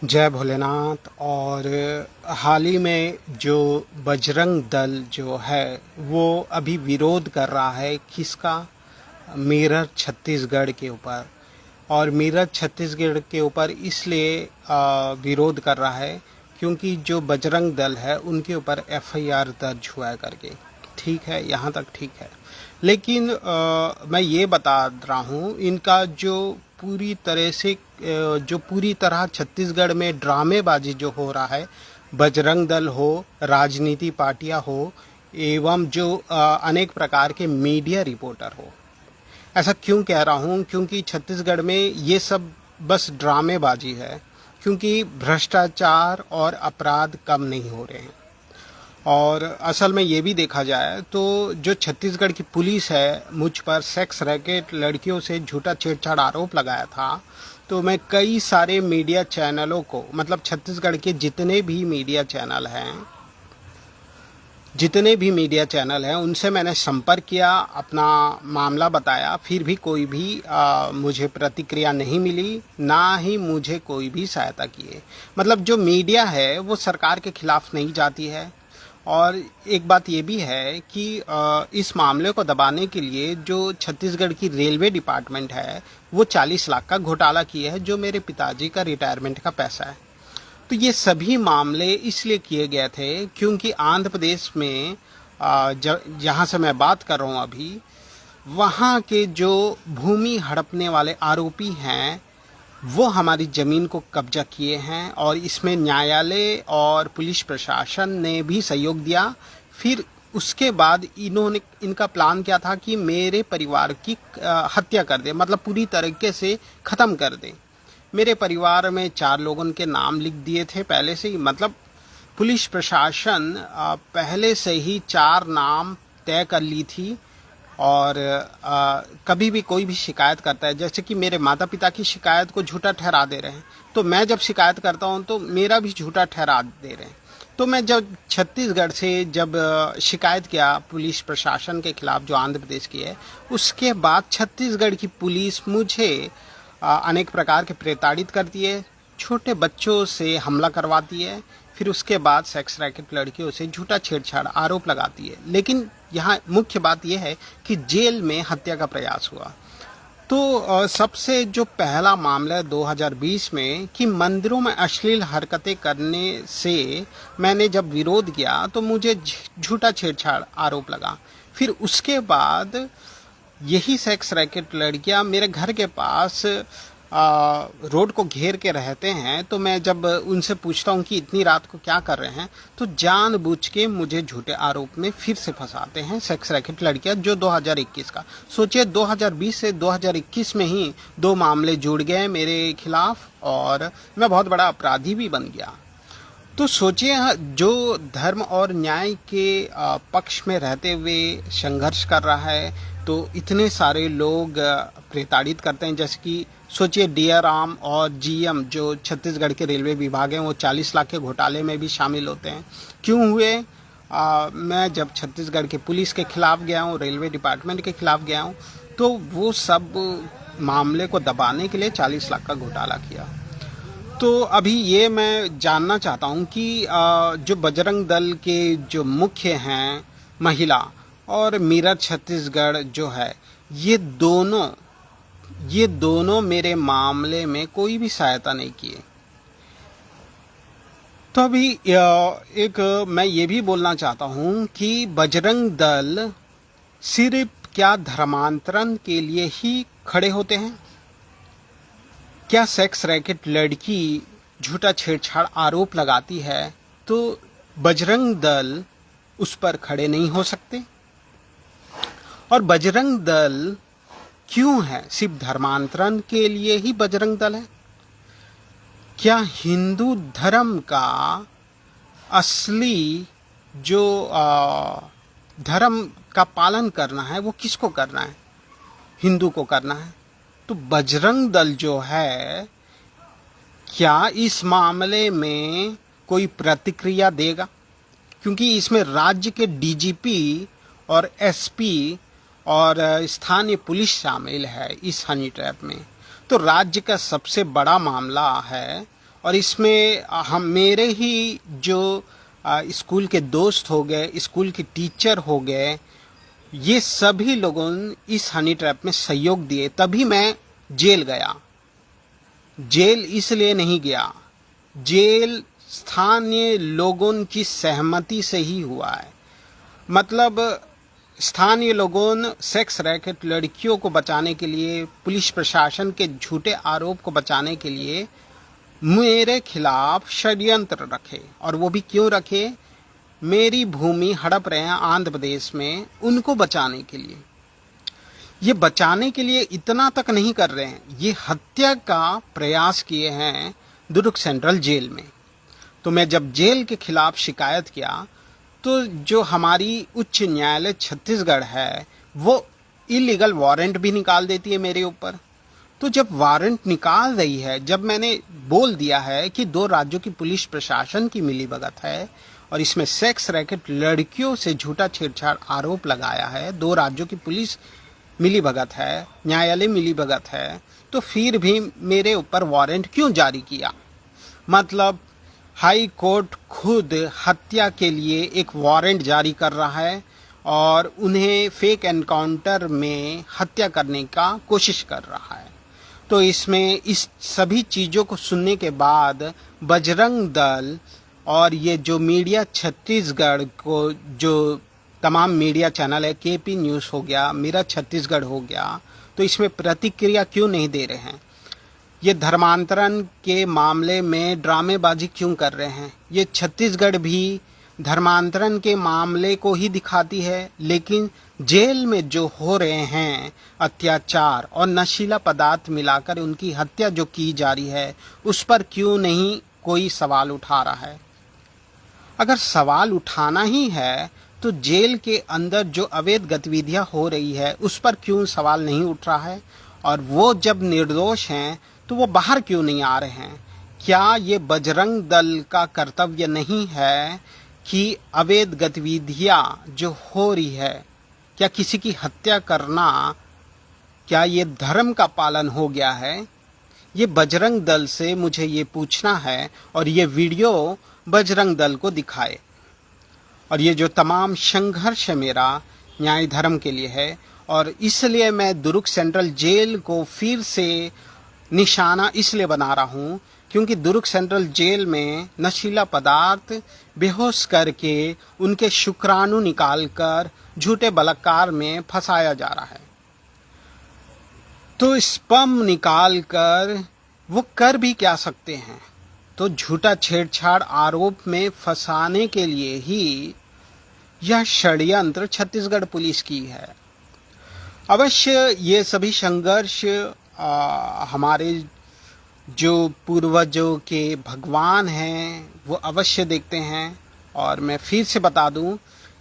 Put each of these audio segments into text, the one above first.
जय भोलेनाथ। और हाल ही में जो बजरंग दल जो है वो अभी विरोध कर रहा है किसका, मेरठ छत्तीसगढ़ के ऊपर। और मेरठ छत्तीसगढ़ के ऊपर इसलिए विरोध कर रहा है क्योंकि जो बजरंग दल है उनके ऊपर एफआईआर दर्ज हुआ है करके। ठीक है, यहाँ तक ठीक है। लेकिन मैं ये बता रहा हूँ इनका जो पूरी तरह से जो पूरी तरह छत्तीसगढ़ में ड्रामेबाजी जो हो रहा है, बजरंग दल हो, राजनीति पार्टियां हो, एवं जो अनेक प्रकार के मीडिया रिपोर्टर हो। ऐसा क्यों कह रहा हूँ? क्योंकि छत्तीसगढ़ में ये सब बस ड्रामेबाजी है, क्योंकि भ्रष्टाचार और अपराध कम नहीं हो रहे हैं। और असल में ये भी देखा जाए तो जो छत्तीसगढ़ की पुलिस है मुझ पर सेक्स रैकेट लड़कियों से झूठा छेड़छाड़ आरोप लगाया था, तो मैं कई सारे मीडिया चैनलों को, मतलब छत्तीसगढ़ के जितने भी मीडिया चैनल हैं उनसे मैंने संपर्क किया, अपना मामला बताया, फिर भी कोई भी मुझे प्रतिक्रिया नहीं मिली, ना ही मुझे कोई भी सहायता किए। मतलब जो मीडिया है वो सरकार के खिलाफ नहीं जाती है। और एक बात ये भी है कि इस मामले को दबाने के लिए जो छत्तीसगढ़ की रेलवे डिपार्टमेंट है वो 40 लाख का घोटाला किया है, जो मेरे पिताजी का रिटायरमेंट का पैसा है। तो ये सभी मामले इसलिए किए गए थे क्योंकि आंध्र प्रदेश में जहाँ से मैं बात कर रहा हूँ अभी, वहाँ के जो भूमि हड़पने वाले आरोपी हैं वो हमारी ज़मीन को कब्जा किए हैं। और इसमें न्यायालय और पुलिस प्रशासन ने भी सहयोग दिया। फिर उसके बाद इनका प्लान क्या था कि मेरे परिवार की हत्या कर दे, मतलब पूरी तरीके से ख़त्म कर दे। मेरे परिवार में 4 लोगों के नाम लिख दिए थे पहले से ही, मतलब पुलिस प्रशासन पहले से ही 4 नाम तय कर ली थी। और कभी भी कोई भी शिकायत करता है, जैसे कि मेरे माता पिता की शिकायत को झूठा ठहरा दे रहे हैं, तो मैं जब शिकायत करता हूं तो मेरा भी झूठा ठहरा दे रहे हैं। तो मैं जब छत्तीसगढ़ से शिकायत किया पुलिस प्रशासन के खिलाफ जो आंध्र प्रदेश की है, उसके बाद छत्तीसगढ़ की पुलिस मुझे अनेक प्रकार के प्रताड़ित करती है, छोटे बच्चों से हमला करवाती है, फिर उसके बाद सेक्स रैकेट लड़कियों से झूठा छेड़छाड़ आरोप लगाती है। लेकिन यहाँ मुख्य बात यह है कि जेल में हत्या का प्रयास हुआ। तो सबसे जो पहला मामला है 2020 में कि मंदिरों में अश्लील हरकतें करने से मैंने जब विरोध किया तो मुझे झूठा छेड़छाड़ आरोप लगा। फिर उसके बाद यही सेक्स रैकेट लड़कियां मेरे घर के पास रोड को घेर के रहते हैं, तो मैं जब उनसे पूछता हूं कि इतनी रात को क्या कर रहे हैं, तो जानबूझ के मुझे झूठे आरोप में फिर से फंसाते हैं सेक्स रैकेट लड़कियां। जो 2021 का सोचिए, 2020 से 2021 में ही 2 मामले जुड़ गए मेरे खिलाफ और मैं बहुत बड़ा अपराधी भी बन गया। तो सोचिए, जो धर्म और न्याय के पक्ष में रहते हुए संघर्ष कर रहा है, तो इतने सारे लोग प्रताड़ित करते हैं। जैसे कि सोचिए, डीआर आर्म और जीएम जो छत्तीसगढ़ के रेलवे विभाग हैं वो 40 लाख के घोटाले में भी शामिल होते हैं। क्यों हुए? मैं जब छत्तीसगढ़ के पुलिस के खिलाफ गया हूँ, रेलवे डिपार्टमेंट के खिलाफ गया हूँ, तो वो सब मामले को दबाने के लिए 40 लाख का घोटाला किया। तो अभी ये मैं जानना चाहता हूँ कि जो बजरंग दल के जो मुख्य हैं महिला और मेरठ छत्तीसगढ़ जो है, ये दोनों मेरे मामले में कोई भी सहायता नहीं किए। तो अभी एक मैं ये भी बोलना चाहता हूँ कि बजरंग दल सिर्फ क्या धर्मांतरण के लिए ही खड़े होते हैं? क्या सेक्स रैकेट लड़की झूठा छेड़छाड़ आरोप लगाती है तो बजरंग दल उस पर खड़े नहीं हो सकते? और बजरंग दल क्यों है? सिर्फ धर्मांतरण के लिए ही बजरंग दल है? क्या हिंदू धर्म का असली जो धर्म का पालन करना है वो किसको करना है? हिंदू को करना है। तो बजरंग दल जो है, क्या इस मामले में कोई प्रतिक्रिया देगा? क्योंकि इसमें राज्य के डीजीपी और एसपी और स्थानीय पुलिस शामिल है इस हनी ट्रैप में। तो राज्य का सबसे बड़ा मामला है और इसमें हम मेरे ही जो स्कूल के दोस्त हो गए, स्कूल के टीचर हो गए, ये सभी लोगों ने इस हनी ट्रैप में सहयोग दिए, तभी मैं जेल गया। जेल इसलिए नहीं गया, जेल स्थानीय लोगों की सहमति से ही हुआ है। मतलब स्थानीय लोगों ने सेक्स रैकेट लड़कियों को बचाने के लिए, पुलिस प्रशासन के झूठे आरोप को बचाने के लिए मेरे खिलाफ षड्यंत्र रखे। और वो भी क्यों रखे? मेरी भूमि हड़प रहे हैं आंध्र प्रदेश में, उनको बचाने के लिए। ये बचाने के लिए इतना तक नहीं कर रहे हैं, ये हत्या का प्रयास किए हैं दुर्ग सेंट्रल जेल में। तो मैं जब जेल के खिलाफ शिकायत किया तो जो हमारी उच्च न्यायालय छत्तीसगढ़ है वो इलीगल वारंट भी निकाल देती है मेरे ऊपर। तो जब वारंट निकाल रही है, जब मैंने बोल दिया है कि 2 राज्यों की पुलिस प्रशासन की मिलीभगत है और इसमें सेक्स रैकेट लड़कियों से झूठा छेड़छाड़ आरोप लगाया है, 2 राज्यों की पुलिस मिलीभगत है, न्यायालय मिलीभगत है, तो फिर भी मेरे ऊपर वारंट क्यों जारी किया? मतलब हाई कोर्ट खुद हत्या के लिए एक वारंट जारी कर रहा है और उन्हें फेक एनकाउंटर में हत्या करने का कोशिश कर रहा है। तो इसमें इस सभी चीज़ों को सुनने के बाद बजरंग दल और ये जो मीडिया छत्तीसगढ़ को, जो तमाम मीडिया चैनल है, केपी न्यूज़ हो गया, मेरा छत्तीसगढ़ हो गया, तो इसमें प्रतिक्रिया क्यों नहीं दे रहे हैं? ये धर्मांतरण के मामले में ड्रामेबाजी क्यों कर रहे हैं? ये छत्तीसगढ़ भी धर्मांतरण के मामले को ही दिखाती है, लेकिन जेल में जो हो रहे हैं अत्याचार और नशीला पदार्थ मिलाकर उनकी हत्या जो की जा रही है, उस पर क्यों नहीं कोई सवाल उठा रहा है? अगर सवाल उठाना ही है तो जेल के अंदर जो अवैध गतिविधियां हो रही है उस पर क्यों सवाल नहीं उठ रहा है? और वो जब निर्दोष हैं तो वो बाहर क्यों नहीं आ रहे हैं? क्या ये बजरंग दल का कर्तव्य नहीं है कि अवैध गतिविधियां जो हो रही है, क्या किसी की हत्या करना, क्या ये धर्म का पालन हो गया है? ये बजरंग दल से मुझे ये पूछना है और ये वीडियो बजरंग दल को दिखाए। और ये जो तमाम संघर्ष है मेरा न्याय धर्म के लिए है, और इसलिए मैं दुर्ग सेंट्रल जेल को फिर से निशाना इसलिए बना रहा हूँ क्योंकि दुर्ग सेंट्रल जेल में नशीला पदार्थ बेहोश करके उनके शुक्राणु निकालकर झूठे बलात्कार में फंसाया जा रहा है। तो स्पर्म निकालकर वो कर भी क्या सकते हैं? तो झूठा छेड़छाड़ आरोप में फंसाने के लिए ही यह षड्यंत्र छत्तीसगढ़ पुलिस की है। अवश्य ये सभी संघर्ष हमारे जो पूर्वजों के भगवान हैं वो अवश्य देखते हैं। और मैं फिर से बता दूं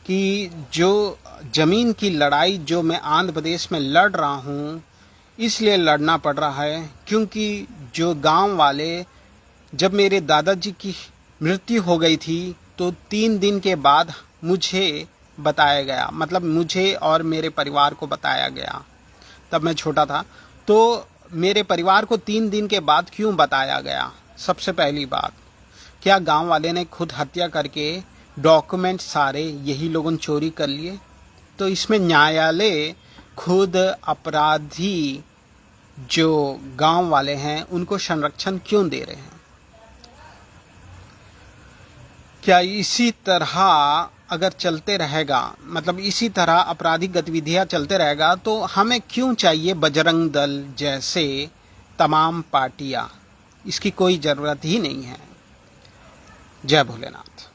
कि जो ज़मीन की लड़ाई जो मैं आंध्र प्रदेश में लड़ रहा हूं, इसलिए लड़ना पड़ रहा है क्योंकि जो गांव वाले, जब मेरे दादाजी की मृत्यु हो गई थी तो 3 दिन के बाद मुझे बताया गया, मतलब मुझे और मेरे परिवार को बताया गया, तब मैं छोटा था। तो मेरे परिवार को 3 दिन के बाद क्यों बताया गया? सबसे पहली बात, क्या गांव वाले ने खुद हत्या करके डॉक्यूमेंट सारे यही लोगों ने चोरी कर लिए? तो इसमें न्यायालय खुद अपराधी जो गांव वाले हैं उनको संरक्षण क्यों दे रहे हैं? क्या इसी तरह अगर चलते रहेगा, मतलब इसी तरह आपराधिक गतिविधियां चलते रहेगा, तो हमें क्यों चाहिए बजरंग दल जैसे तमाम पार्टियां? इसकी कोई ज़रूरत ही नहीं है। जय भोलेनाथ।